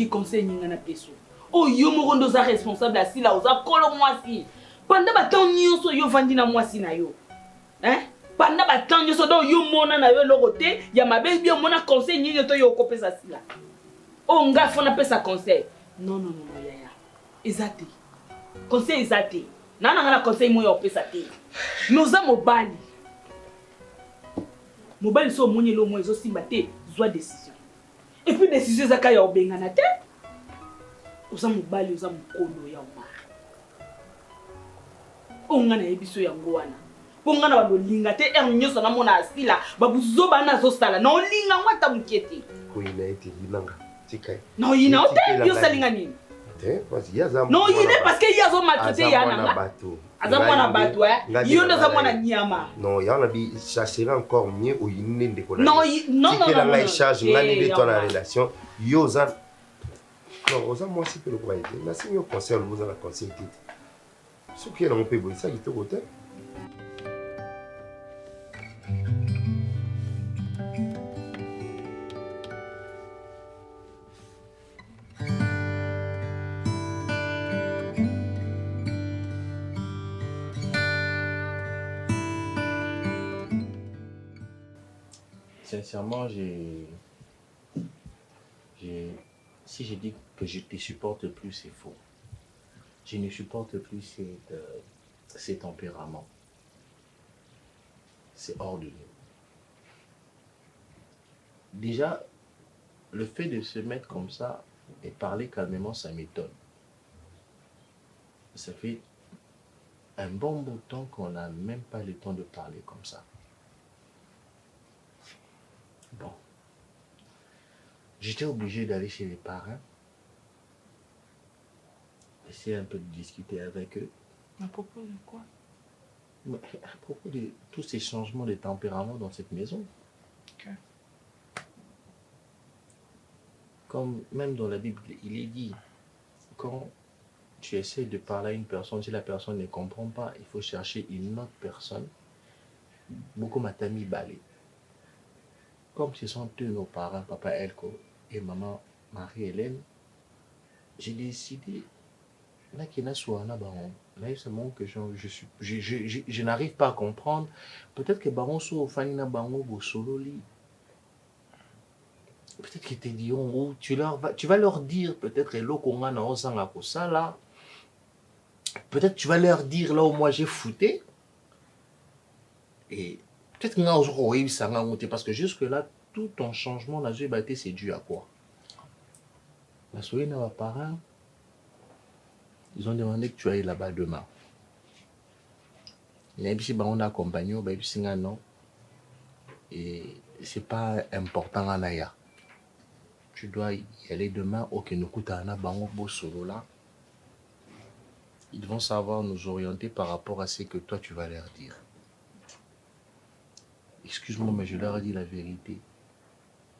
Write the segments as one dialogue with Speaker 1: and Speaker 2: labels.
Speaker 1: mingi conseil ninga na peso. Oh yo moko ndo za responsable asila oza kolo mwasi. Panda baton nyonso yo vandi na mwasi na yo. Hein? Panda baton nyonso do yo mona na yo lokote ya mabe bien mona conseil nyingi to yo kopesa sila. Oh nga fona pesa conseil. Non non non yaya. Ezate. Conseil ezate. Nana ngana conseil moyo opesa te. Noza mobali. Mobali so monye lo moyo zo simba te zwa décision. Et puis décision zaka ya obengana te. Oza mobali oza mkondo ya oma. Ongana yebiso yango wana. Pongana bado linga te nyoso na mona asila babuzo bana zo sala na olinga ngwata mukete.
Speaker 2: Ko ina eti linanga. Tikai.
Speaker 1: No ina ote yo salinga nini?
Speaker 2: Non,
Speaker 1: il est parce qu'il y a un maltraité yana. Azamwana bato yo ndo zamwana nyama.
Speaker 2: Non, il y en a bi ça serait encore mieux au yinde de ko.
Speaker 1: Non, non non non.
Speaker 2: La charge ngani de ton relation. Yo za non, oza moi si peut le croire. Na si yo conseil vous a la conseil dit. Ce qui est dans mon pays, ça qui te côté.
Speaker 3: Sincèrement, si je dis que je ne te supporte plus, c'est faux. Je ne supporte plus ces tempéraments. C'est hors de nous. Déjà, le fait de se mettre comme ça et parler calmement, ça m'étonne. Ça fait un bon bout de temps qu'on n'a même pas le temps de parler comme ça. Bon. J'étais obligé d'aller chez les parents. Essayer un peu de discuter avec eux.
Speaker 1: À propos de quoi?
Speaker 3: À propos de tous ces changements de tempérament dans cette maison.
Speaker 1: Ok.
Speaker 3: Comme même dans la Bible, il est dit, quand tu essaies de parler à une personne, si la personne ne comprend pas, il faut chercher une autre personne. Beaucoup m'atami balé. Comme ce sont eux nos parents, papa Elko et maman Marie-Hélène, j'ai décidé, là qu'il y a soit un baron, là c'est mon que je n'arrive pas à comprendre. Peut-être que baron soit au fani na baron au solo lit. Peut-être qu'ils te diront, ou tu vas leur dire, peut-être l'eau qu'on a dans ça là. Peut-être tu vas leur dire là où moi j'ai fouté. Et peut-être que parce que jusque-là, tout ton changement, la c'est dû à quoi? La soirée n'a pas parents, ils ont demandé que tu ailles là-bas demain. Il y a ici, on a accompagné, non. Et c'est pas important à Naya. Tu dois y aller demain au Kenukutana, Bango solo là. Ils vont savoir nous orienter par rapport à ce que toi tu vas leur dire. Excuse-moi, mais je leur ai dit la vérité.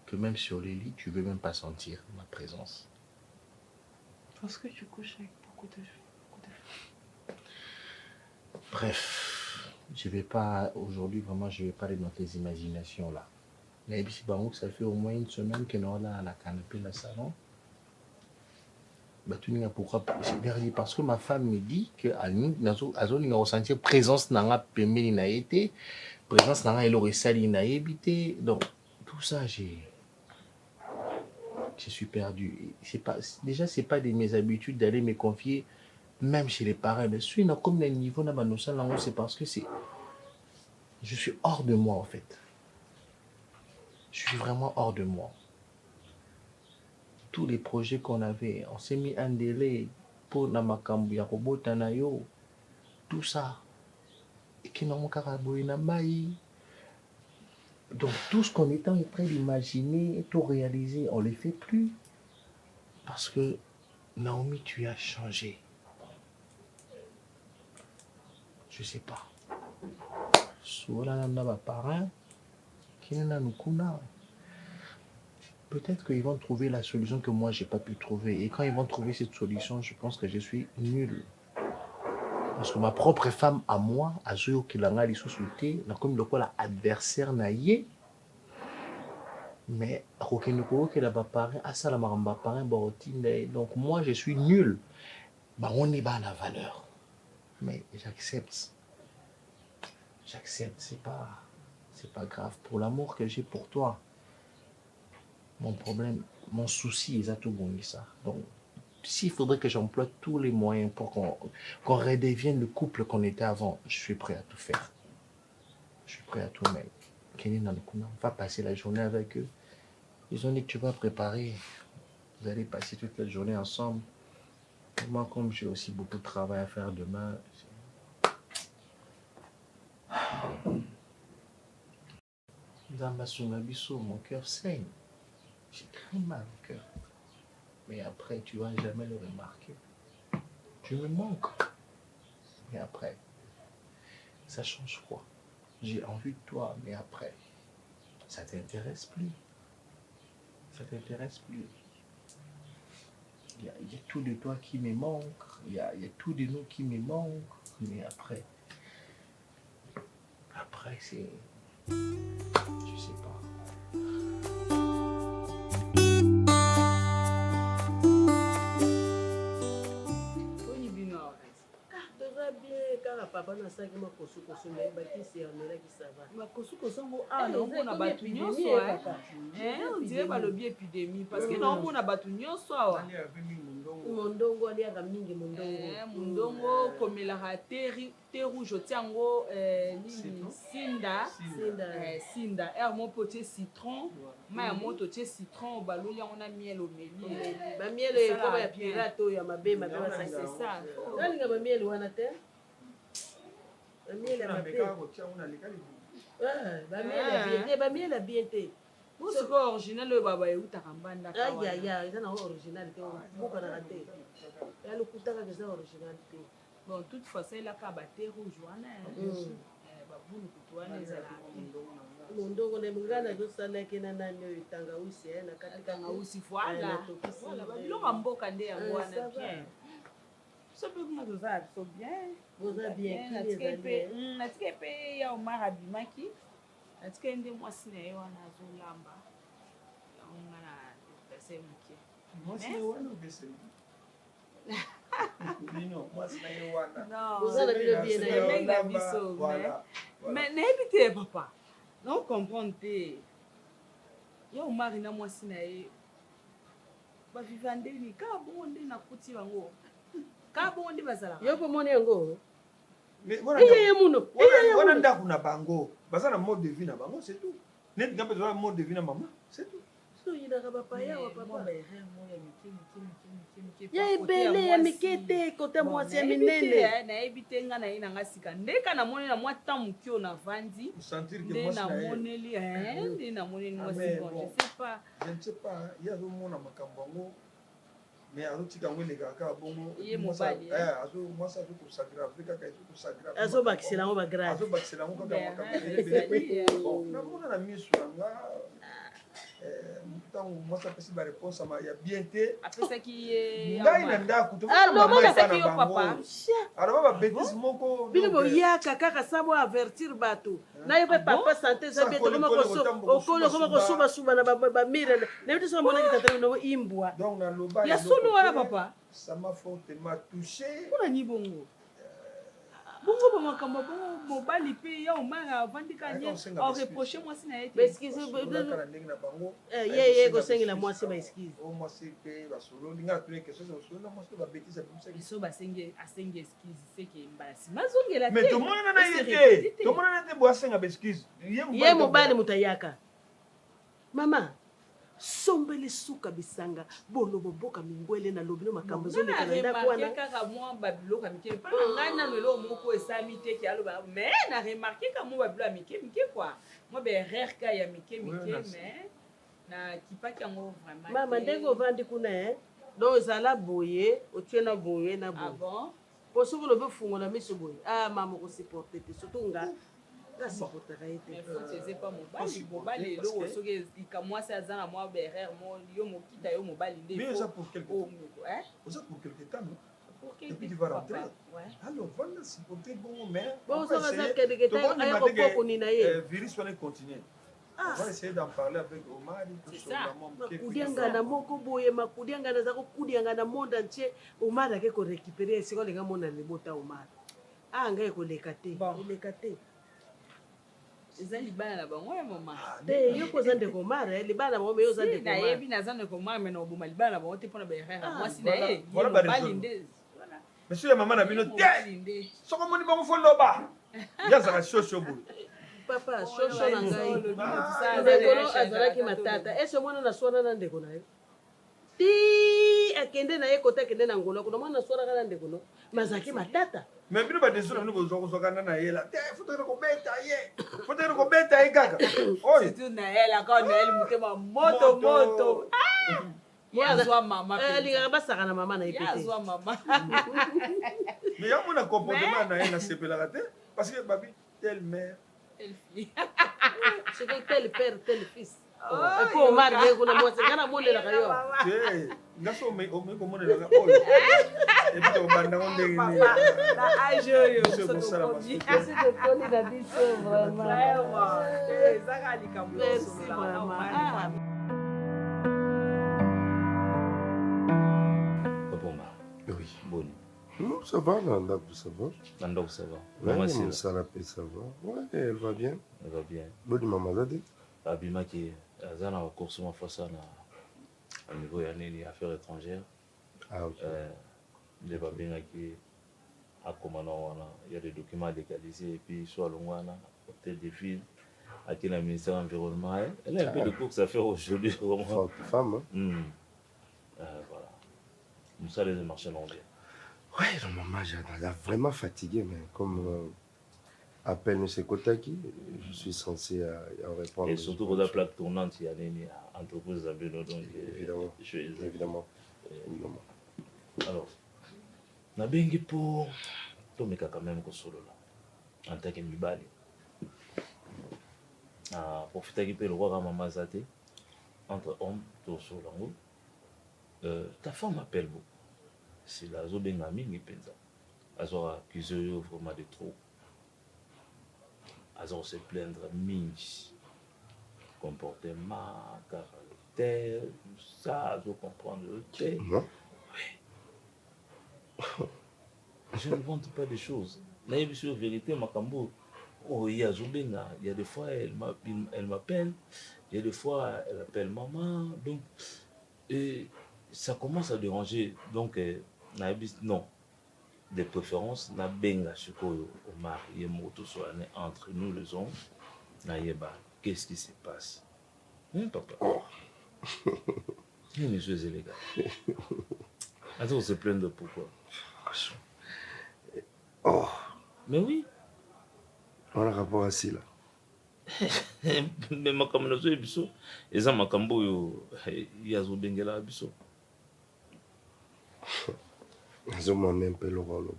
Speaker 3: Que même sur les lits, tu ne veux même pas sentir ma présence.
Speaker 1: Parce que tu couches avec beaucoup de filles.
Speaker 3: Bref, je vais pas, aujourd'hui, vraiment, je ne vais pas aller dans tes imaginations là. Mais ça fait au moins une semaine que nous là à la canapé, le salon. Pourquoi? Parce que ma femme me dit que nous ressentir présence dans la été. Présence dans elle aurait sali na évité. Donc tout ça je suis perdu. Déjà c'est pas de mes habitudes d'aller me confier même chez les parents. Mais suis comme le niveau na c'est parce que je suis hors de moi en fait. Je suis vraiment hors de moi. Tous les projets qu'on avait, on s'est mis un délai pour namakambu ya robota na yo. Tout ça. Donc tout ce qu'on était en train d'imaginer et tout réaliser, on ne le fait plus. Parce que Naomi, tu as changé. Je ne sais pas. Peut-être qu'ils vont trouver la solution que moi, je n'ai pas pu trouver. Et quand ils vont trouver cette solution, je pense que je suis nul. Parce que ma propre femme à moi, à ceux qui l'ont sauté, comme le adversaire naïe. Mais donc moi je suis nul. Bah, on est bas la valeur. Mais j'accepte. J'accepte, c'est pas grave. Pour l'amour que j'ai pour toi, mon problème, mon souci, c'est tout bon ça. Donc, s'il faudrait que j'emploie tous les moyens pour qu'on redevienne le couple qu'on était avant, je suis prêt à tout faire. Je suis prêt à tout mettre. On va passer la journée avec eux. Ils ont dit que tu vas préparer. Vous allez passer toute la journée ensemble. Moi, comme j'ai aussi beaucoup de travail à faire demain, dans ma soumabiso, mon cœur saigne. J'ai très mal au cœur. Mais après, tu vas jamais le remarquer. Tu me manques. Mais après, ça change quoi? J'ai envie de toi, mais après, ça t'intéresse plus. Ça t'intéresse plus. Il y a tout de toi qui me manque. Il y a tout de nous qui me manque. Mais après c'est... Je sais pas.
Speaker 4: Papa na saki makosukosu na bakisi ya melaki sava.
Speaker 1: Makosukosu ngo naomona bato nyonso on dirait balobi épidémie parce que naomona bato nyonso awa
Speaker 4: mondongo aliaka mingi
Speaker 1: mondongo komelaka te rouge otia yango nini sinda aire mo po tie citron ma ya moto tie citron baloli yango na miel omeli
Speaker 4: bamiele ekoma ya pirate oyo ya mabe mabe
Speaker 1: c'est ça
Speaker 4: nalinga bamiele wana te bamiele bien te
Speaker 1: mosiko original oyo baba eutaka mbandaka
Speaker 4: aya eza nango original te bukanaka te yalokutaka eza original te
Speaker 1: bon toute façon elaka bate rouge wana babulu kutu wana ezali
Speaker 4: mondongo na nga nazosalaki na nani oyo tangawisi na
Speaker 1: katikangawisi voilà babiloko ya mboka nde yango wana bien so mpe kuna tozala biso bien natika mpe ya omar abimaki natika ye nde mwasi na ye wana azolamba yango nga na deputase moke ozenga biso mais nayebi te papa naocomprendre te ya omari na mwasi na ye baviva ndeni kaka bongo nde nakuti bango kaka bongo nde bazalaka
Speaker 4: yo mpo moni yango
Speaker 5: eye muno wana ndako na bango baza na mode de vie na bango c'est tout neti nga mpe toza na mode de vie na mama c'est tout
Speaker 4: soyinaka bapaya wa papa ya ebele ya mike te kota mwasi ya minene
Speaker 1: nayebi te nga na ye nanga sika ndeka namoni na mwa ta moki oyo navandi nde namoneli nde namoneli mwasi bon je ne sais pas
Speaker 5: ye azomona makambo yango mais azotika yango elekaka kaka bongo
Speaker 1: ye mobali
Speaker 5: mwasi azokosakira ape kaka ezokosakira
Speaker 4: azobakisela yango bagrave
Speaker 5: azobakisela yango kaka makambo namona na miso na nga ntango mwasi apesi bareponse ya bien te
Speaker 1: apesaki ye
Speaker 5: ngai na ndako
Speaker 1: tomonasaki yo papa
Speaker 5: aloba babétise moko
Speaker 4: bino boyaka kaka sa bo avertir bato na yo mpe papa sante eza bien okoma kosubasuba na bamire nayebi te soka monaki tata bino imbwa
Speaker 5: donc naloba
Speaker 1: ya solo wana papa
Speaker 5: ça m'a fortement touché
Speaker 1: mpona ni bongo bongo bamakambo bongo mobali mpe ya omara avandika nie areproche mwasi na ye
Speaker 4: ye kosengela mwasi baeskize
Speaker 5: mwasi mpe basololi ngai natuni question basololi na mwasi mpe babétise
Speaker 1: biso asengi eskize seke mbala nsima azongela te
Speaker 5: mais tomonana na ye te tomonana te bo asenga baeskize
Speaker 4: ye mobali moto ayaka mama sombeli suka bisanga bolobo boka mingwele na lobino makambo zoleka na ndako wana
Speaker 1: kaka mwa babiloko ya mike mpona ngai nano eloko moko esami te ke aloba mais na remarke ka mwa babiloko ya mike mike kua mwa baerreur ka ya mike mike mais na kipaki yango vraiment
Speaker 4: mama ndenge ovandi kuna donc ezala boye otie na boye na boye
Speaker 1: bon
Speaker 4: po soki olobi ofungola miso boye mama okosupporte te surtout nga nasupportaka ye te
Speaker 1: eze pa mobali eloko soki mwasi aza na mwa berere yo mokita yo mobali nde
Speaker 5: oza pour quelque temps depuis tu vas rentrer alors vanda supporter bongo mais
Speaker 4: virus wana continue
Speaker 5: On va essayer d'en parler avec Omar.
Speaker 4: makudiangana moko boye makudiangana za kokudiangana monde entier Omar ake korécupérer esika olinga mona libota Omar ngai ekoleka te eleka te
Speaker 1: eza libala na bango ya mama
Speaker 4: te yo koza ndeko Omar libala na bango me yo oza ndeko Omar
Speaker 1: nayebi naza ndeko Omar me na oboma libala na bango te mpona baerreur mwasi na ye
Speaker 5: voilà
Speaker 1: mobali nde
Speaker 5: monsieur ya mama na bino te soko moni bango fo loba yazaka shosho boye
Speaker 4: papa shosho na ngai ndekolo azalaki matata ese mwana na swana na ndeko na yo ti akende na ye kota akende na ngolo kuna mwana swanaka na ndeko no mazalaki matata
Speaker 5: me bino badeso na bino bozwa kozwakana na ye la te fotoyere kobeta ye kaka oyo
Speaker 1: surtout na ye akao na ye motema moto yazwa mama
Speaker 4: alingaka basaka na mama na ye pete
Speaker 1: yazwa mama
Speaker 5: me yamona comportement na ye nasepelaka te parce que babi tel mère
Speaker 4: c'est que tel père tel fils epo Omar ye kuna mwasi ngana mondelaka yo
Speaker 5: ngaso omei komonelaka oyo epi tobandango ndenge nini
Speaker 1: na age oyo
Speaker 5: kosala
Speaker 4: kasi tokoli na biso vraiment
Speaker 1: ezaka likambo
Speaker 4: merci vraiment
Speaker 3: Papa,
Speaker 2: Oui.
Speaker 3: bon.
Speaker 2: Non, ça va, Nanda, ça va.
Speaker 3: Nando, ça va.
Speaker 2: Ouais,
Speaker 3: Maman, c'est là.
Speaker 2: Salapé, ça va. Ouais, elle va bien.
Speaker 3: Elle va bien.
Speaker 2: Bodi maman Zade.
Speaker 3: Abima qui est dans la course ma fois ça au niveau des affaires étrangères.
Speaker 2: Ah, ok.
Speaker 3: Les babins qui a commandant il y a des documents légalisés et puis soit l'ongwana hôtel de ville à qui la ministère de l'environnement elle a un peu de course à faire aujourd'hui
Speaker 2: Forte femme, hein.
Speaker 3: Voilà. Nous ça les marchés l'ont bien.
Speaker 2: Ouais, non, maman, elle a vraiment fatigué, mais comme appelle M. Kotaki, je suis censé en répondre.
Speaker 3: Et surtout pour la plaque tournante, il y a une entreprise à Beno, donc
Speaker 2: évidemment. Évidemment. Évidemment.
Speaker 3: Alors, na bengi pour tomeka quand même solo là en tant que mibali. Profiter qui peut le voir à maman Zate entre hommes tout solo. Ta femme m'appelle beaucoup. C'est la zone benga mingi penza. Azo accusé vraiment de trop. Azo se plaindre mingi. Comportement, caractère, tout ça, azo comprendre le thé.
Speaker 2: Non?
Speaker 3: Je ne vante pas des choses. Là, il y a vérité, Makambo. Oh, il y a Zobenga. Il y a des fois, elle m'appelle. Il y a des fois, elle appelle maman. Donc, et ça commence à déranger. Donc, non. De préférence, na benga chikoyo Omar yemoto soit entre nous les hommes. Na yeba, qu'est-ce qui se passe? Papa. Il y a des choses illégales. Attends, on se plaint de pourquoi?
Speaker 2: Oh,
Speaker 3: Mais oui.
Speaker 2: on a rapport à ça là.
Speaker 3: Mais makambo na zo biso eza makambo yo ya zo bengela biso.
Speaker 2: Ils ont demandé un peu le rôle.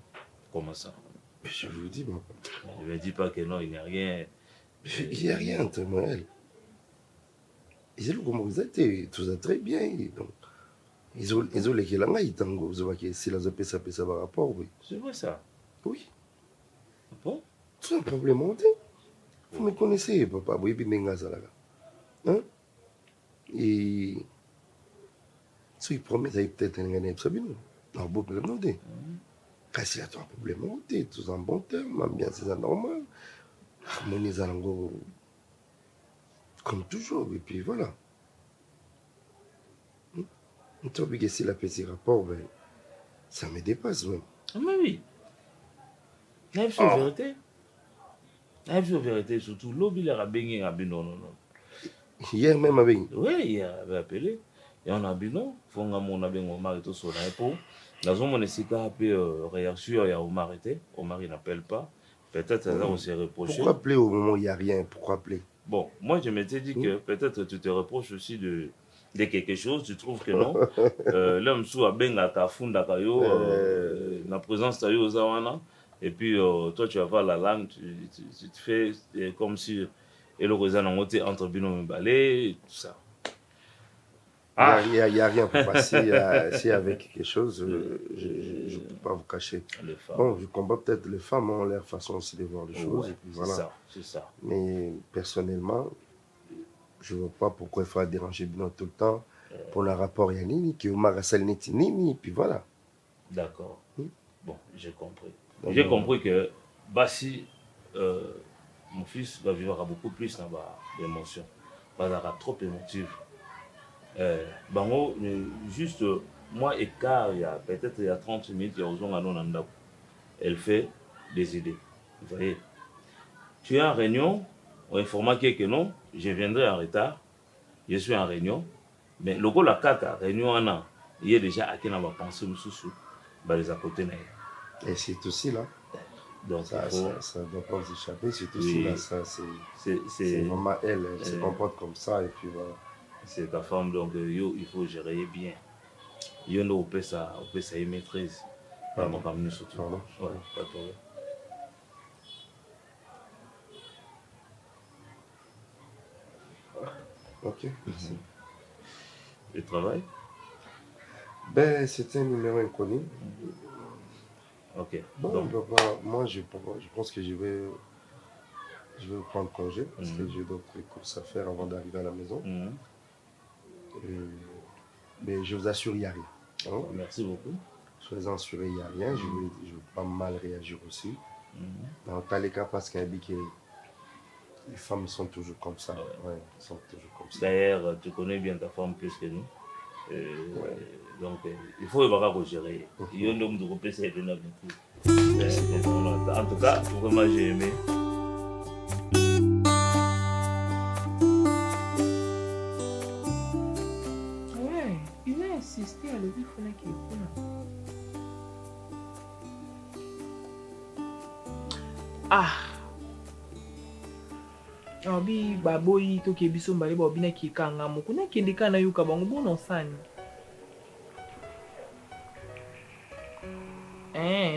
Speaker 3: Comment ça?
Speaker 2: Je vous dis, papa.
Speaker 3: Je ne dis pas que non, il n'y a rien.
Speaker 2: Il n'y a rien entre moi et elle. Ils ont comme vous êtes, tout ça très bien. Donc, ils ont les kilanga, ils tango. Vous voyez, si la zopé ça peut savoir rapport, oui.
Speaker 3: C'est vrai ça?
Speaker 2: Oui.
Speaker 3: Bon?
Speaker 2: Tout simplement, vous me connaissez, papa. Oui, puis menga ça là. Hein? Et. Si il promet, ça peut-être un gagnant absolument. Non, bon, problème, non, quand il y a un problème, tout en bon terme, bien, c'est normal. Harmonie, comme toujours, et puis voilà. On t'a oublié que si la petit rapport, ben, ça me dépasse même.
Speaker 3: Mais oui. La vérité. La vérité, surtout, l'objet a béni à Bino.
Speaker 2: Hier même avec.
Speaker 3: Oui, il avait appelé. Et on a Bino, on a bien Omar et tout ça. Dans un moment, c'est un peu réaction, il y a Omar été. Omar, il n'appelle pas. Peut-être on s'est reproché.
Speaker 2: Pourquoi appeler au moment où il n'y a rien? Pourquoi appeler?
Speaker 3: Bon, moi, je m'étais dit que peut-être tu te reproches aussi de quelque chose. Tu trouves que non. L'homme sous a bien à ta funda kayo, la présence de yo zawana. Et puis, toi, tu vas voir la langue, tu te fais comme si et le Rosan en côté entre Bino et Balé, tout ça.
Speaker 2: Il n'y a rien pour passer. S'il y avait quelque chose, je ne peux pas vous cacher. Bon, je comprends peut-être les femmes ont leur façon aussi de voir les choses.
Speaker 3: Ouais,
Speaker 2: et puis voilà.
Speaker 3: C'est ça.
Speaker 2: Mais personnellement, je vois pas pourquoi il faut déranger Bino tout le temps. Pour le rapport, il y a Nini, qui est au Marasal Nini, et puis voilà.
Speaker 6: D'accord. Bon, j'ai compris.
Speaker 2: Donc,
Speaker 6: J'ai compris que Bassi, mon fils, va vivre beaucoup plus d'émotions. Il va trop émotif. Bango, juste, moi, écart, peut-être il y a 30 minutes, il y a Ozon Anon. Elle fait des idées. Vous voyez, tu es en réunion, on informe que non, je viendrai en retard, je suis en réunion, mais le la kaka, réunion, il y a déjà à qui on va penser les à côté.
Speaker 2: Et c'est aussi là.
Speaker 6: Donc,
Speaker 2: ça ne doit pas vous échapper, c'est aussi là. Ça, c'est
Speaker 6: c'est
Speaker 2: vraiment elle se comporte comme ça, et puis voilà.
Speaker 6: C'est ta femme, donc il faut gérer bien. Il y a une ça y maîtrise. Pas mon famille surtout.
Speaker 2: Pardon.
Speaker 6: Ouais, pas de problème.
Speaker 2: Ok, merci.
Speaker 6: Le travail?
Speaker 2: Ben, c'était un numéro inconnu.
Speaker 6: Ok.
Speaker 2: Bon,
Speaker 6: Donc,
Speaker 2: moi, je pense que je vais prendre congé parce que j'ai d'autres courses à faire avant d'arriver à la maison. Mais je vous assure, il n'y a rien. Hein?
Speaker 6: Merci beaucoup.
Speaker 2: Soyez assurés, il n'y a rien. Je vais pas mal réagir aussi. Dans tous les cas, parce qu'un biquet, les femmes sont toujours comme ça. Ouais, sont toujours comme ça.
Speaker 6: D'ailleurs, tu connais bien ta femme plus que nous. Donc, il faut vraiment gérer. Il y a un homme de repérer ses vénères. En tout cas, vraiment, j'ai aimé.
Speaker 7: Ouais, il a insisté à lever Fona qui est là. Ah! Obi baboyi toke biso mbale ba obina ki kanga moko na kende kana yuka bango bono sani.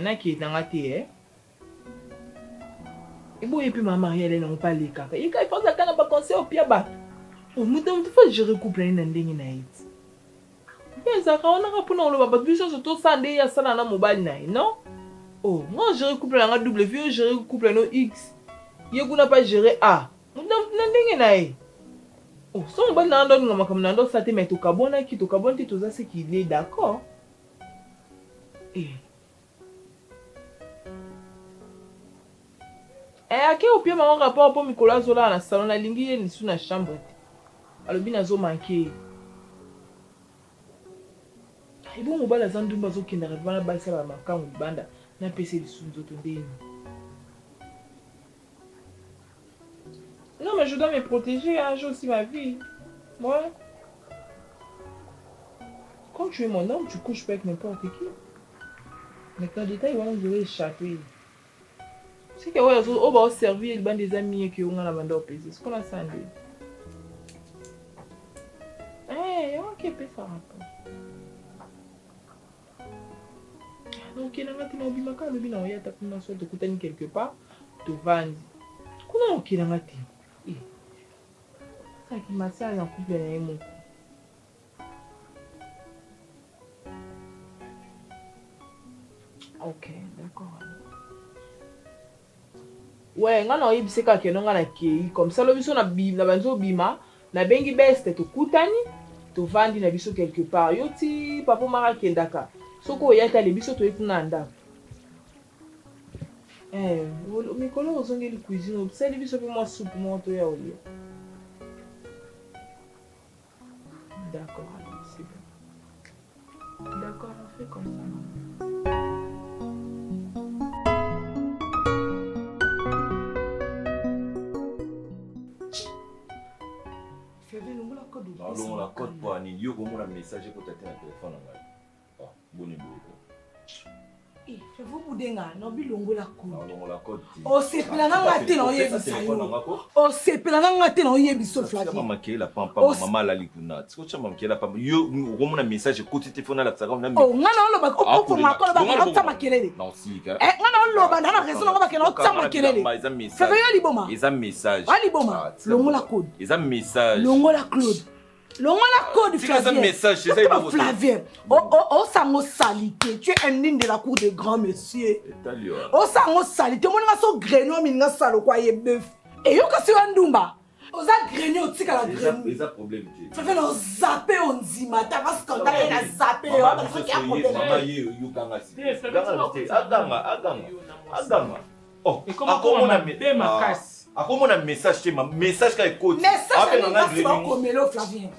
Speaker 7: Na ki nanga te Ebo epi mama yele na mpali kaka. Ika ifanza kana ba conseil opia ba. O muta mtu fa gérer couple na ndenge na iti. Yeza ka ona ka puna lo baba biso so to sande ya sana na mobile na non? Oh, moi gérer couple na double vie, gérer couple no X. Yekuna pas gérer A. Oh, so on va dans le comme dans ça te met au carbone qui au carbone tout ça c'est qu'il est d'accord. À quel au pied mon rapport pour Nicolas Zola na salon na lingi ni sous na chambre. Alors bien zo manqué. Et bon on va la zandu bazo qui n'arrive pas à baisser la marque banda na PC de sous d'autres ndeni. Non, mais je dois me protéger, hein, j'ai aussi ma vie. Moi, quand tu es mon homme, tu couches pas avec n'importe qui. Mais quand détail, je vais échapper. C'est que ouais, on va servir le des amis qui ont la bande au pays. C'est ce qu'on a sandé. Ok, peut faire rapport. Donc, il y a un peu de temps, il y a un peu de temps, quelque part, de vendre. Comment il y a un peu ça qui m'a servi en couple de mon. Ok, d'accord. Ouais, on a eu des cas qui n'ont qui comme ça, le biso na bim, na banzo bima, na bengi best to kutani, to vandi na biso quelque part. Yo ti papa mara kendaka. Soko yata le biso to ekunanda. Mais quand on a la cuisine, c'est le biso pour moi soupe moi to ya oli. D'accord, c'est bon. D'accord, on fait comme ça.
Speaker 8: Alors, la code pour un idiot, comme on a un message pour t'atteindre le téléphone. Bon,
Speaker 1: je vous boudenga, non bilongo la code.
Speaker 8: Non, la code.
Speaker 1: Oh, c'est plein d'angaté non yebiso. Oh, c'est plein d'angaté non yebiso flaque.
Speaker 8: Maman qui la pampa, maman la likuna. Tu vois maman qui la pampa. Yo, on a un message côté téléphone la ça. Oh, ngana
Speaker 1: on lo ba ko pour ma ko ba ta makelele.
Speaker 8: Non, si ka.
Speaker 1: Ngana on lo ba na raison ko ba ke no ta makelele. Fais rien liboma.
Speaker 8: Ils ont message.
Speaker 1: Ali boma. Longo la code.
Speaker 8: Ils ont message.
Speaker 1: Longo la Claude. Longo la code Flavien.
Speaker 8: C'est un message, c'est ça il faut.
Speaker 1: Flavien. Oh sango salité. Tu es un digne de la cour de grand monsieur. Oh sango salité. Mon nga so greno mi nga salo kwa ye bœuf. Et yo ka si wandumba.
Speaker 9: Oza grenier otika la grenier.
Speaker 8: Les problème qui.
Speaker 9: Fais le zapper on dit matin parce qu'on t'a la zapper on va faire qu'il y a
Speaker 8: Maman you ganga si. Aganga. Oh,
Speaker 7: et comment on a mis ma casse.
Speaker 8: Akomona message te message ka écoute.
Speaker 9: Message maximum komelo Flavien.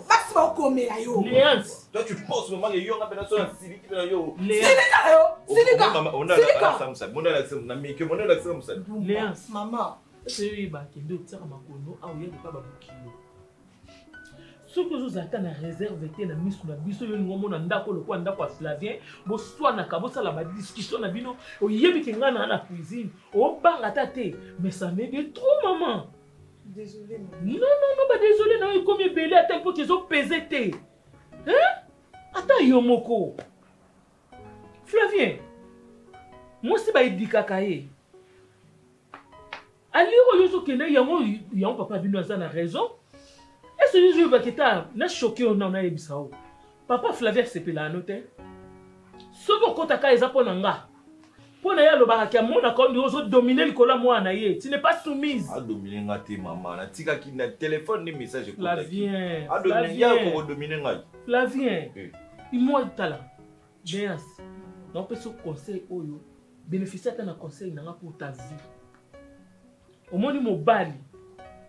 Speaker 9: Maximum komela yo.
Speaker 7: Léance.
Speaker 8: Toi tu penses vraiment que yo ngapela so siliki na yo.
Speaker 9: Silika.
Speaker 8: On a la samsa. On a la samsa na mike on a la samsa.
Speaker 7: Léance.
Speaker 9: Maman.
Speaker 7: C'est ba kendo tsaka makono a oya pas ba bukilo. Ce que vous attendez à réserve était na misu na biso yo ngomo na ndako le kwa ndako Flavien bo swana ka bo sala ba discussion na bino o yebi ke ngana na cuisine o banga tate mais ça m'est de trop maman.
Speaker 9: Désolée.
Speaker 7: Non, bah désolé non il comme belé à tel point qu'ils ont pesé té. Hein? Attends Yomoko. Flavien. Moi c'est ba idikakaye. Aliro yoso kene yango papa bino azana raison. Est-ce que je vais quitter na choqué on a ebisao. Papa Flavien c'est pela noté. Sobo kota ka eza pona nga. Pona ya lo baraka mona ko ndi ozo dominer likola mwana ye. Tu n'es pas soumise.
Speaker 8: A dominer ngate maman na tika ki na téléphone ni message ko.
Speaker 7: Flavien.
Speaker 8: A dominer ya ko dominer ngai.
Speaker 7: Flavien. Moi tala. Bien. Non peut ce conseil oyo bénéficier d'un conseil nanga pour ta vie. Au moins mobile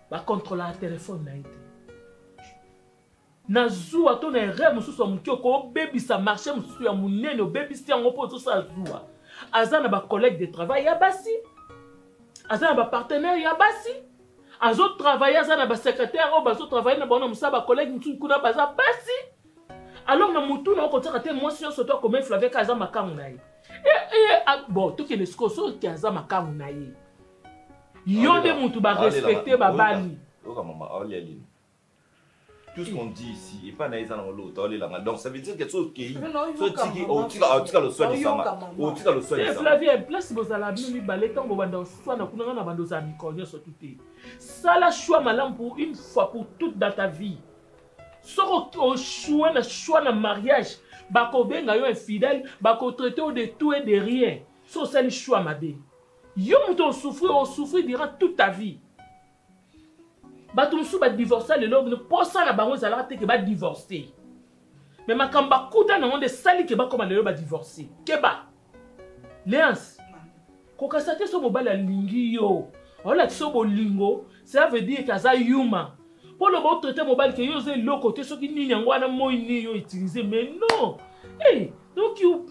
Speaker 7: ba contrôler le téléphone na été. Na zuwa to na erreur mususu wa mukio ko baby sa marché mususu ya munene o baby si yango po to sa zuwa. Azana ba collègue de travail ya basi. Azana ba partenaire ya basi. Azo travailler azana ba secrétaire o bazo travailler na bona musa ba collègue mususu kuna baza basi. Alors na mutu na ko tsaka te moi si on soto comme Flavien ka azama kangu na ye. Bon to ke lesko so ki azama kangu na ye. Yo de mutu ba respecter ba bali.
Speaker 8: Oka mama Alia. Tout ce qu'on dit ici et pas naïsa dans l'autre donc ça veut dire quelque chose qui tika le soin de sama o tika le soin de sama
Speaker 7: Flavien place bozala bino mi baleta ngo banda soin kuna na bando za mikonyo so tuté ça la choix malam pour une fois pour toute dans ta vie soko au choix na mariage bako benga yo infidèle bako traiter de tout et de rien so ça le choix mabe yo muto souffrir durant toute ta vie. Batumsu ba divorcer le lobby ne posa na bango zala te ke ba divorcer. Mais makamba kuta na onde sali ke ba koma le ba divorcer. Keba. Léance. Ko kasate so mobala lingi yo. Ola so bolingo, ça veut dire que ça yuma. Pour le bon traiter mobile que yo ze lo côté so ki nini ngwana moyi ni yo utiliser mais non. Eh, donc you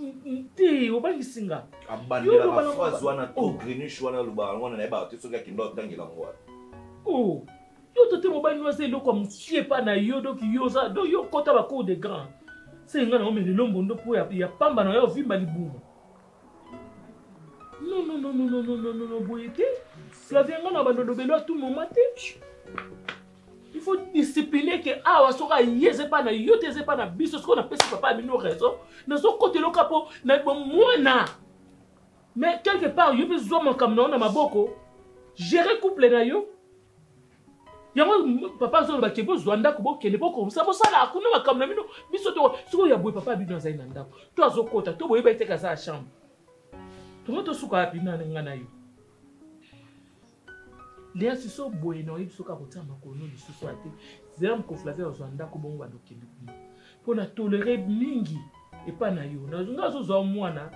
Speaker 7: te obangi singa.
Speaker 8: Abandela ba phrase wana to grenu shwana luba ngwana na ba te so ka kindo tangela ngwa.
Speaker 7: Oh. Yo tote mobile noise lo comme tu pas na yo donc yo ça donc yo kota ba cour de grand c'est ngana o me lombo ndo po ya pamba na yo vimba libumu non boyete Flavien ngana ba ndo belo tout moment il faut discipliner que awa soka yeze pas na yo teze pas na biso ce qu'on appelle papa bino raison na so côté lo capo na mwana mais quelque part yo besoin mon comme na maboko gérer couple na yo. Yango papa zo ba kebo zwanda ko bokene boko ça sala akuna makamna mino biso to suko ya boy papa bino za ina ndako to azokota to boye ba iteka za chambre to moto suko api na ngana yo les so boye no ibiso ka kotama ko no lisusu ate zera mko Flavien zwanda ko bongo ba dokende pour na tolérer mingi et pas na yo na zunga zo zo mwana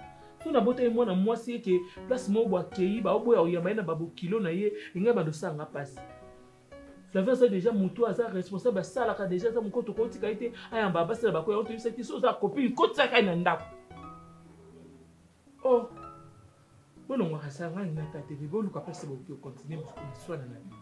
Speaker 7: to na bota mwana mwasi ke place mo bo akei ba oboya oyamba na babu kilo na ye inga ba dosanga passe. Flavien c'est déjà mutu aza responsable ça la déjà ça mukoto ko tika ite ayamba basi la bako ya oto c'est so za copine ko tsaka na ndako. Oh. Bon on va ça ngana ta télé bo luka pese bo continuer parce que soit na vie.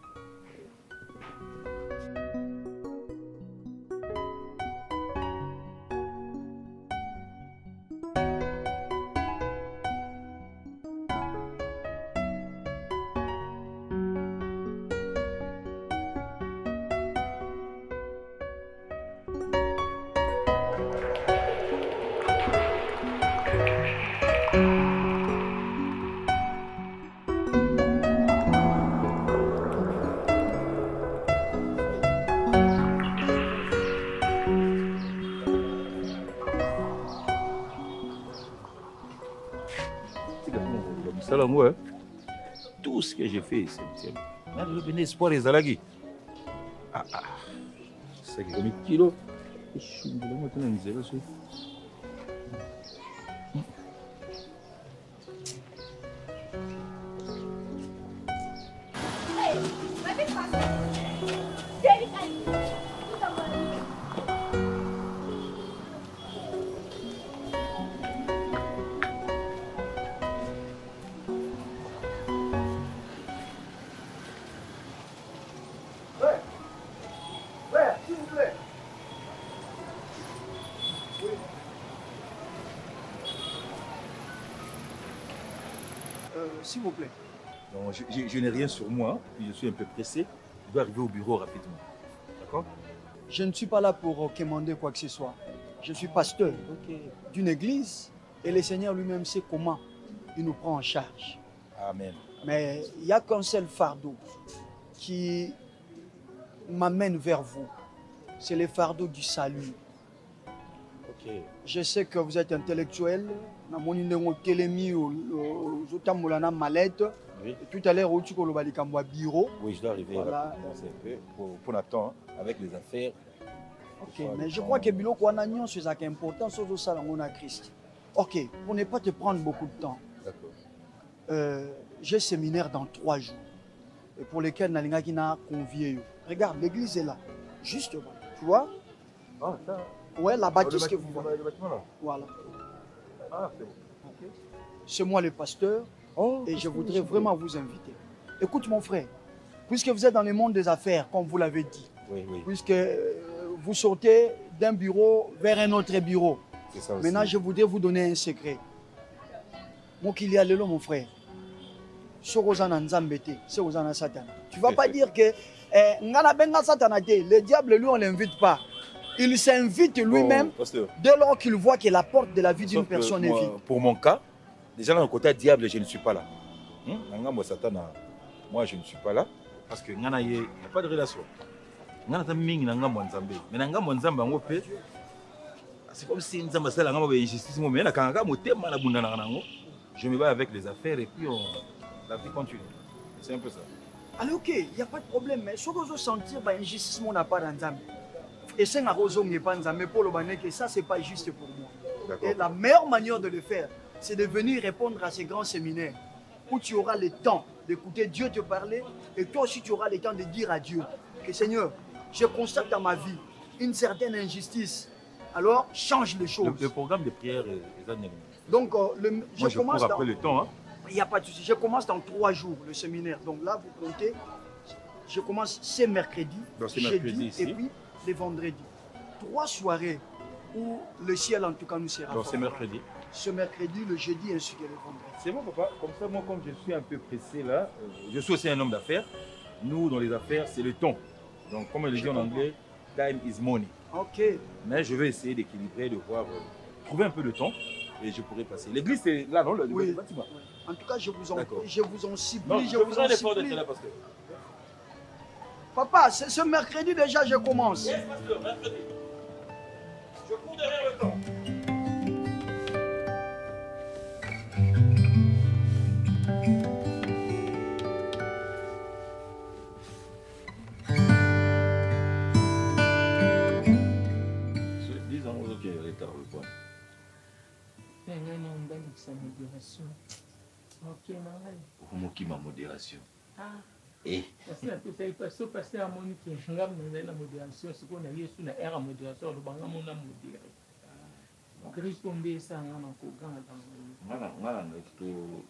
Speaker 8: Salam, ouais. Tout ce que j'ai fait, c'est le espoir des Alagui. C'est que mes kilos. Je suis vraiment en zéro.
Speaker 10: S'il vous plaît.
Speaker 8: Non, je n'ai rien sur moi, je suis un peu pressé. Je dois arriver au bureau rapidement. D'accord?
Speaker 10: Je ne suis pas là pour commander quoi que ce soit. Je suis pasteur d'une église et le Seigneur lui-même sait comment il nous prend en charge.
Speaker 8: Amen.
Speaker 10: Mais il n'y a qu'un seul fardeau qui m'amène vers vous. C'est le fardeau du salut.
Speaker 8: Ok.
Speaker 10: Je sais que vous êtes intellectuel. Oui. Et tout à l'heure, tu as bureau.
Speaker 8: Oui, je dois arriver
Speaker 10: voilà.
Speaker 8: pour Nathan avec les affaires.
Speaker 10: Ok, mais je crois que Bilo Kwanagnon, c'est ça qui est important, c'est ça à Christ. Ok, pour ne pas te prendre beaucoup de temps.
Speaker 8: D'accord.
Speaker 10: J'ai séminaire dans 3 jours. Et pour lesquels Nalinga qui n'a convié. Regarde, l'église est là. Justement. Tu vois?
Speaker 8: Ah, ça.
Speaker 10: Ouais, la bâtisse que vous voyez.
Speaker 8: Le bâtiment là.
Speaker 10: Voilà.
Speaker 8: Ah, c'est bon.
Speaker 10: Okay. C'est moi le pasteur et je voudrais vraiment vous inviter. Écoute mon frère, puisque vous êtes dans le monde des affaires, comme vous l'avez dit,
Speaker 8: oui.
Speaker 10: Puisque vous sortez d'un bureau vers un autre bureau.
Speaker 8: C'est ça aussi.
Speaker 10: Maintenant, je voudrais vous donner un secret. Mon qu'il mon frère, c'est Satan. Tu ne vas pas dire que le diable, lui, on ne l'invite pas. Il s'invite lui-même dès lors qu'il voit que la porte de la vie d'une personne est vide.
Speaker 8: Pour mon cas, déjà dans le côté diable, je ne suis pas là. Moi, je ne suis pas là parce qu'il n'y a pas de relation. C'est comme si nous avons injustice. Je me bats avec les affaires et puis la vie continue. C'est un peu ça.
Speaker 10: Alors ok, il n'y a pas de problème, mais ce que je sentir, l'injustice, on n'a pas d'ensemble. Et c'est un rosé, mais pour le banek, ça, c'est pas juste pour moi. Et la meilleure manière de le faire, c'est de venir répondre à ces grands séminaires où tu auras le temps d'écouter Dieu te parler et toi aussi tu auras le temps de dire à Dieu que Seigneur, je constate dans ma vie une certaine injustice. Alors, change les choses.
Speaker 8: Le programme de prière est annulé.
Speaker 10: Donc,
Speaker 8: je commence après le temps. Hein.
Speaker 10: Il n'y a pas de souci. Je commence dans 3 jours le séminaire. Donc là, vous comptez, je commence ce mercredi, jeudi et puis les vendredis. 3 soirées où le ciel en tout cas nous sera.
Speaker 8: Donc c'est mercredi.
Speaker 10: Ce mercredi, le jeudi ainsi que le vendredi.
Speaker 8: C'est bon papa, comme ça moi comme je suis un peu pressé là, je suis aussi un homme d'affaires. Nous dans les affaires c'est le temps. Donc comme on le dit en anglais, time is money.
Speaker 10: Ok.
Speaker 8: Mais je vais essayer d'équilibrer, de voir, trouver un peu de temps et je pourrai passer. L'église c'est là non, le bâtiment.
Speaker 10: En tout cas je vous en supplie,
Speaker 8: non,
Speaker 10: je vous en supplie.
Speaker 8: Là, pasteur.
Speaker 10: Papa, ce mercredi déjà je commence.
Speaker 8: Yes, pasteur, mercredi. Je cours derrière le temps.
Speaker 6: okomoki ma modération
Speaker 7: paster amoni ke nga nazali na modération sikoyo na yesu na ere ya modération alobanga mona modéré kristo nde esanga na koganga
Speaker 6: ngana ngai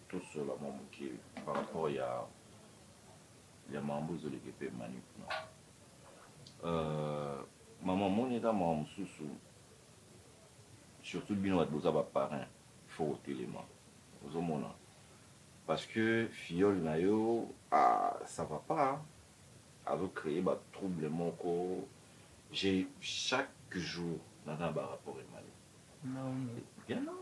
Speaker 6: tosola mwa moke par rapport ya mambo ezoleka mpe manipuna mama moni eza mawa mosusu surtout bino bato boza baparrain faut kotelema ozomona parce que fiole na yo ça va pas créer ba trouble moko j'ai chaque jour naza ba rapport emali bien non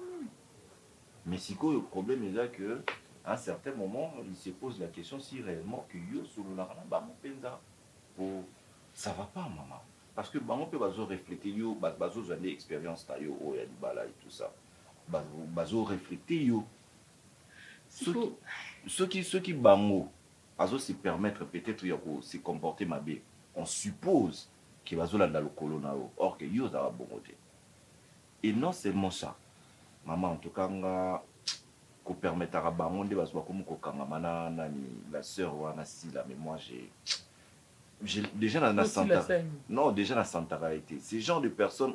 Speaker 6: mais sikoyo problème est que à un certain moment il se pose la question si réellement que yo sololaka na bango mpenza po ça va pas maman parce que bango mpe bazoreflete yo bazozwa nde expérience na yo oyo ya libala et tout ça bazoreflete yo ceux qui bango se permettre peut-être ya se comporter mabe
Speaker 8: on suppose que bazola dans le colonna, or que yo za bon côté. Et non seulement ça, maman en tout cas qu'on permettra à bangonde bazo comme ko kangamana nani la sœur wana sila, mais moi j'ai déjà dans la Santa. Non, déjà dans Santa été. Ces genre de personnes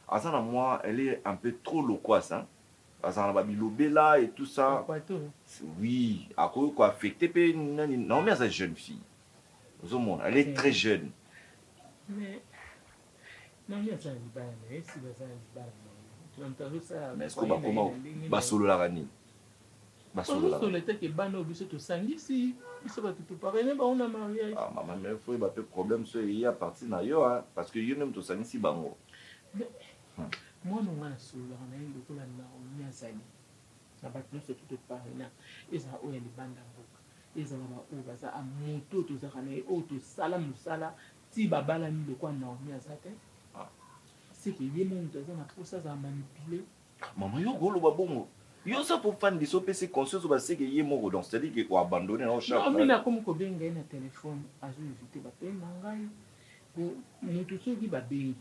Speaker 8: Azana moi, elle est un peu trop loquace hein. Azana babilobé là et tout ça. Oui, à quoi affecté non mais cette jeune fille. Elle est très jeune.
Speaker 7: Mais non mais ça mais
Speaker 8: est-ce que comment basolo la rani basolo
Speaker 7: la tête que bano biso to sangisi biso ba tout pareil ba on a mariage.
Speaker 8: Ah maman mais faut pas problème so il y a parti na yo hein parce que yo même to sangisi bango.
Speaker 7: Moi non nga solo na ndo ko la na on ya sali. Na ba tout tout pareil na eza o ya libanda boka. Eza na ba o ba za amoto to za kana o to sala musala ti babala ni le kwa na on ya zate. C'est que les gens pour ça manipuler.
Speaker 8: Maman, yo golo babongo. Yo ça pour fan de sopé conscience ou parce que yé moko donc c'est-à-dire que ko abandonner au chat.
Speaker 7: Non, mais na comme ko benga na téléphone, azu éviter ba pe nangai. Bon, mutu so ki ba bengi.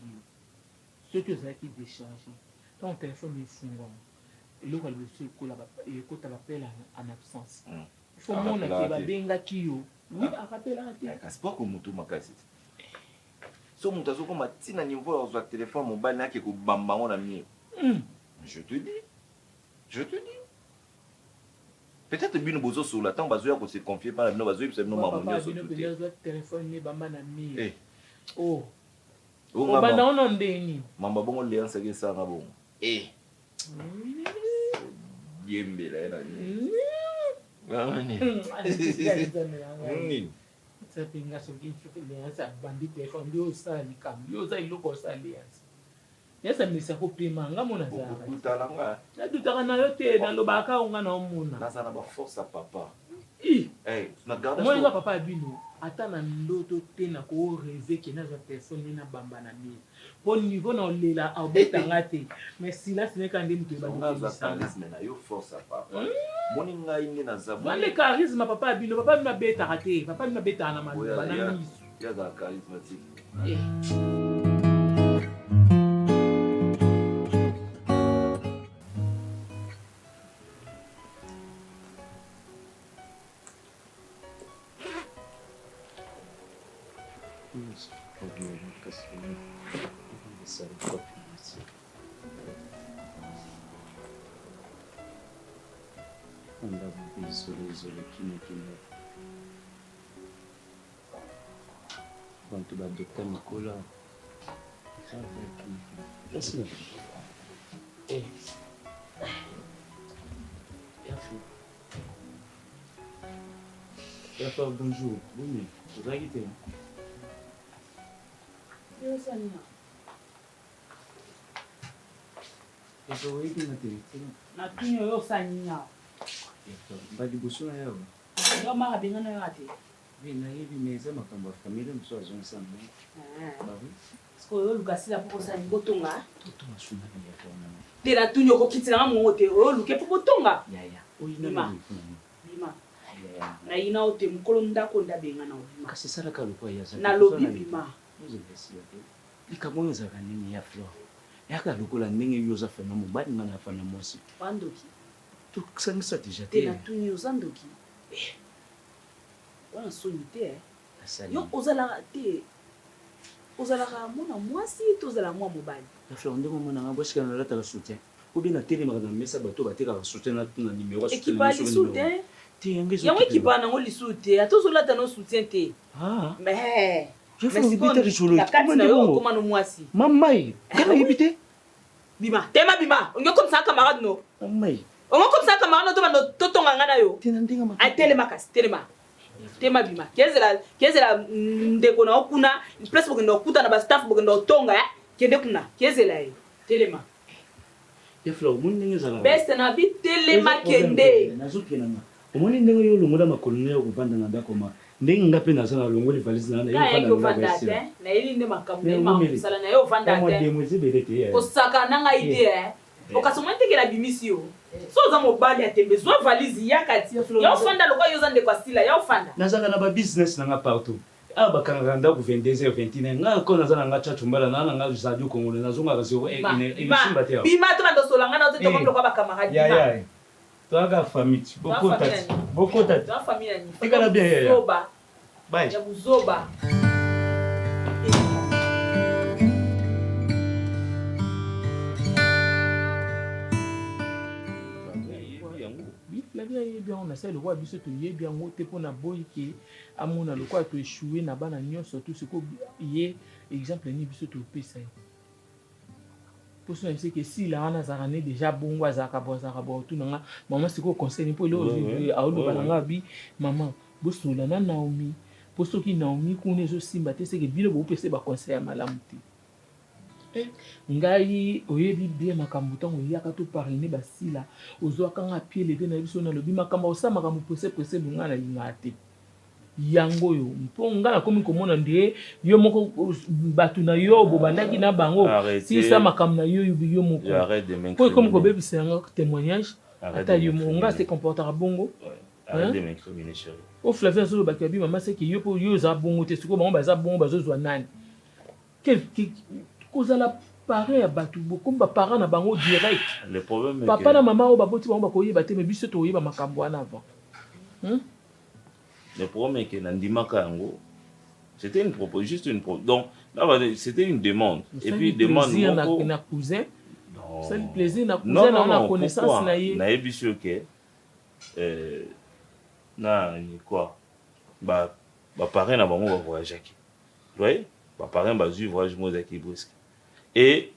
Speaker 7: Ce que ça qui décharge. Ton téléphone est fungwa. Et le le se ko la ba et ko ta l'appel en absence. Il faut mon na ba benga kiyo. Oui, a rappel à te.
Speaker 8: C'est pas comme mutu makasi. So mutazo ko matina niveau sur téléphone mobile na ke ko bamba on a mis. Je te dis. Peut-être bien bozo sur la temps bazo ya ko se confier par no bazo c'est no maman sur
Speaker 7: le téléphone ni bamba na mi.
Speaker 8: Oh
Speaker 7: banda on ndeni.
Speaker 8: Mamba bongo léance ke ça na bon. Yembe la na.
Speaker 7: Ça pinga so ki ça bandit téléphone yo ça ni kam yo ça iloko ça liance. Yesa misa ko pima nga mona za.
Speaker 8: Utalanga.
Speaker 7: Na tutaka na yo te na lobaka unga na omuna.
Speaker 8: Na sana ba force à papa.
Speaker 7: Na garde. Moi nga papa bino ata na ndoto te na ko rêver que na za personne na bamba na mi. Bon niveau na lela abetanga te. Mais si là ce n'est qu'un demi de
Speaker 8: bamba. Na charisme na yo force à papa. Moni nga ine na za.
Speaker 7: Moi le charisme papa bino papa na beta te. Papa na beta na manu na mi.
Speaker 8: Ya da charismatique.
Speaker 3: Isolé, quand tu vas docteur Nicolas, ça va être bonjour. Oui, vous avez quitté. Badi busuna yao.
Speaker 1: Ndio mara bingana yate.
Speaker 3: Vina hivi meza makambo ya familia mso azon sana. Babu.
Speaker 1: Siko yo lukasila poko sa ngotonga.
Speaker 3: Totonga suna ya tona.
Speaker 1: Tera tunyo ko kitira nga mote o luke poko tonga.
Speaker 3: Ya. Oyina
Speaker 1: bima. Na ina ote mukolo ndako ndabengana obima.
Speaker 3: Kasi sara kaluko ya za.
Speaker 1: Na lobi bima.
Speaker 3: Muzo besi yake. Ikamweza kanini ya flow. Yaka lukula ningi yoza fena mubadi ngana fana mosi.
Speaker 1: Pandoki.
Speaker 3: Kusangisa déjà
Speaker 1: te na tuni ozandoki wana soni te yo ozala te ozala ka mona mwasi to ozala mwa mobali
Speaker 3: la fleur ndeko mona nga boska na lata ka soutien ou bien na télé maka na mesa bato bateka ka soutien na numéro soutien
Speaker 1: équipe ali soutien
Speaker 3: te yangezo
Speaker 1: yango équipe na ngo li soutien atozo lata no soutien te mais
Speaker 3: je fais biter richolo
Speaker 1: comment yo comment no mwasi
Speaker 3: mamai kana yibite
Speaker 1: bima tema bima on comme ça camarade no
Speaker 3: mamai
Speaker 1: on comme ça camarade no to bando totonga ngana yo
Speaker 3: tinandinga ma
Speaker 1: atele makasi telema tema bima kezela ndeko na okuna place bokendo okuta na ba staff bokendo tonga kende kuna kezela yo telema
Speaker 3: ya flow muninga zala
Speaker 1: best na bi telema kende
Speaker 3: nazokena na omoni ndenge yo longola makoloni ya kubanda na ndako ma ndenge ngape na sana longoli valise na
Speaker 1: yo vanda na ili nde makambe ma sala na yo vanda te ko saka na nga idée okasomante ke la bimisio so za mobali atembe zo valise ya kati yo fanda lokwa yo za ndeko asila yo fanda
Speaker 3: nazaka na ba business na nga partout
Speaker 11: Ah bakanganda ku 22h 21h nga ko naza na nga chachumbala na nga zadio kongole nazonga zero
Speaker 1: imesimba te bima to bando solanga na to to comme ba camarade
Speaker 11: ya toi ga famille beaucoup tati
Speaker 1: toi famille ni
Speaker 11: tikala bien ya
Speaker 1: zoba
Speaker 11: bye
Speaker 1: ya buzoba
Speaker 7: bien on essaie le roi biso to yé bien ngote pour na boy ki amona le quoi to échouer na bana nyonso tout ce ko yé exemple ni biso to pesa pour ça c'est que si la ana zarane déjà bongo azaka bo tout nga maman c'est ko conseil pour le a olo balanga bi maman bosola na Naomi pour ceux qui Naomi connaît zo simba te c'est que bilo bo pesa ba conseil malamu te ngai oyebi bien makambo tango yaka to parler basila ozwaka nga pied levé na biso na lobi makambo osa makambo presse lunga na lingate yango yo mponga na komi komona ndie yo moko batu na yo bobandaki na bango si sa makambo na yo yo moko po comme ko bebisa nga témoignage ata yo monga se comportera bongo
Speaker 6: arrête de m'incriminer chérie
Speaker 7: au Flavien zo bakabi maman c'est que yo po yo za bongo te siko bango baza bongo bazozwa nani quel kozala pareil à batu comme ba parents na bango direct
Speaker 6: le problème est
Speaker 7: papa na maman o baboti bango bakoyeba te mais biso to yeba makambo wana avant
Speaker 6: le problème est que nandimaka yango c'était une proposition juste une donc là c'était une demande et puis demande
Speaker 7: moko na cousin ça le plaisir na cousin na connaissance na ye
Speaker 6: na ebiso que na ni quoi ba parents na bango ba voyager qui vous voyez ba parents ba ju voyage mo zaki brusque et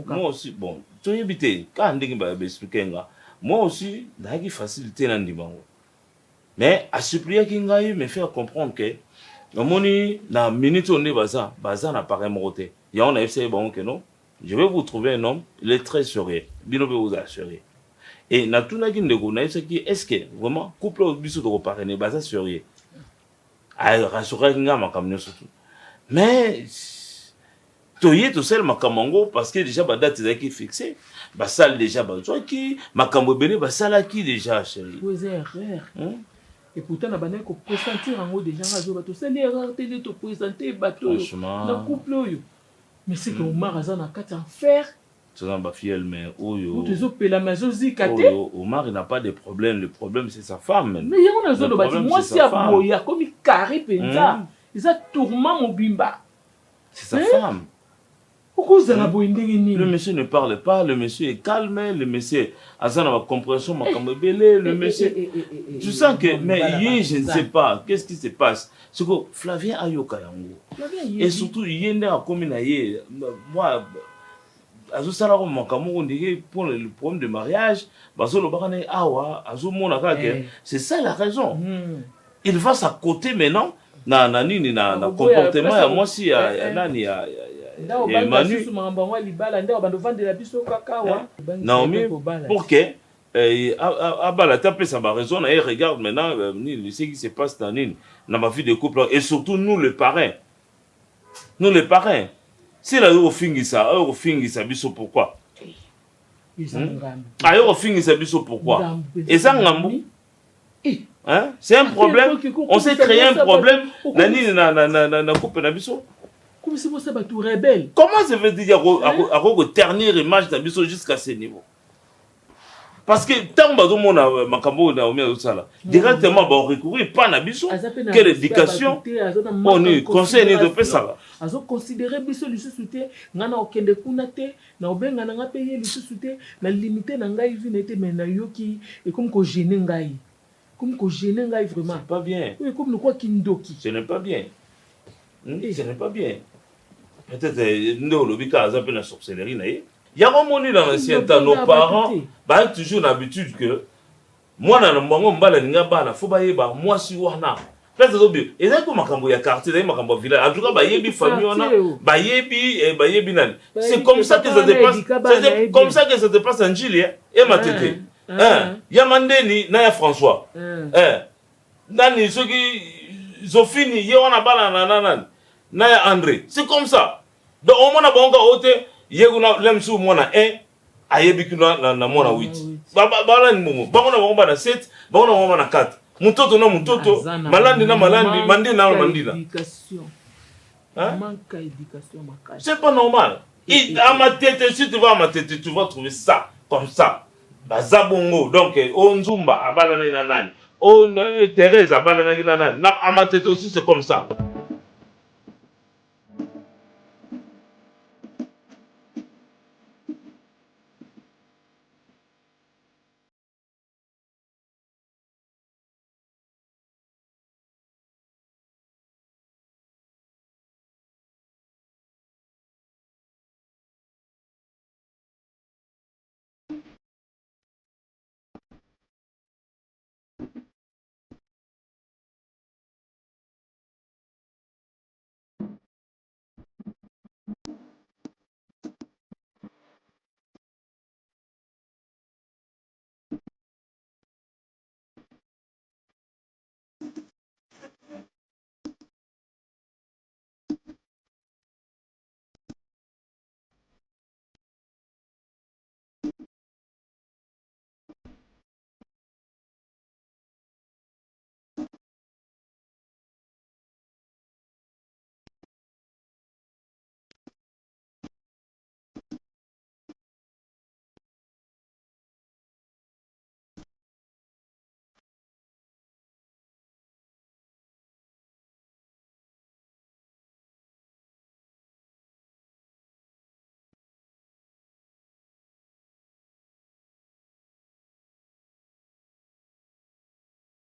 Speaker 6: moi aussi bon tu éviter quand ndenge ba expliquer nga moi aussi ndaki facilité na ndibango mais à supplier ki ngai me faire comprendre que omoni na minute on est baza na pareil moté ya on a essayé bon que non je vais vous trouver un homme il est très sérieux bino be vous assurer et na tuna ki ndeko na ce qui est-ce que vraiment couple biso de parrainer baza sérieux a rassurer nga makamno surtout mais toyé tout seul makamango parce que déjà ba date est fixée ba salle déjà ba toi qui makambo bene ba sala qui déjà chérie
Speaker 7: vous erreur et pourtant na bana ko pressentir ngo déjà ngazo bato c'est l'erreur te de présenter bato na couple yo mais c'est que Omar azana kati en fer
Speaker 6: c'est un ba fiel mais oyo
Speaker 7: tu zo pela mazo zikate
Speaker 6: Omar il n'a pas de problème le problème c'est sa femme
Speaker 7: mais yango nazo do bati moi si aboya comme carré penza ils a tourment mobimba
Speaker 6: c'est sa femme.
Speaker 7: Le
Speaker 6: monsieur ne parle pas, le monsieur est calme, le monsieur a une compréhension, le monsieur. Tu sens que, mais je ne sais pas, qu'est-ce qui se passe? C'est que Flavien Ayoka yango. Et surtout, il y a comme moi, pour le problème de mariage, c'est ça la raison. Il va s'accoter maintenant. Na comportement ya moi si ya nani ya Manu Naomi pour que abala taper ça va raison et regarde maintenant ce qui se passe dans ma vie de couple et surtout nous les parrains si la au fingisa biso pourquoi ayo fingisa biso pourquoi et ça ngambu hein? C'est un problème. On s'est créé un problème. Na coupe na biso.
Speaker 7: Comment c'est ça ba tout rebelle?
Speaker 6: Comment ça veut dire à ternir image na biso jusqu'à ce niveau? Parce que tant bazo mona makambo na omi sala. Directement ba recourir pas na biso. Quelle éducation? On est conseil ni de pesa.
Speaker 7: Azo considérer biso le sous-souté ngana okende kuna te na obenga na nga payer le sous-souté na limiter na ngai vie n'était mais na yoki et comme ko gêner ngai. Comme que gêner ngai vraiment.
Speaker 6: C'est pas bien.
Speaker 7: Oui, comme le quoi kindoki.
Speaker 6: Ce n'est pas bien. Ce n'est pas bien. Peut-être nous le bika a zappé la sorcellerie na ye. Il y a un moment dans l'ancien temps nos parents bah toujours l'habitude que moi na mbango mbala ninga bana faut ba yeba moi si wana. Peut-être obi. Et ça comme makambo ya quartier, ça makambo village. En tout cas ba yebi famille wana, ba yebi nan. C'est comme ça que ça se passe. C'est comme ça que ça se passe en Chili et Matete. Yamandeni na ya François nani ceux qui ont fini yona bala na ya André c'est comme ça donc on mona bonga ote yeguna lemsu mona ayebi kuna na mona 8 bala ni mumu bangona bonga na 7 bangona bonga na 4 Mutoto na mutoto, malandi na malandi, mandi na mandina.
Speaker 7: Manque d'éducation.
Speaker 6: C'est pas normal. À ma tête, si tu vas à ma tête, tu vas trouver ça, comme ça. Bazabongo, donc, on Zumba, Abalana Nani. On Thérèse, Abalana Nani. À ma tête aussi, c'est comme ça.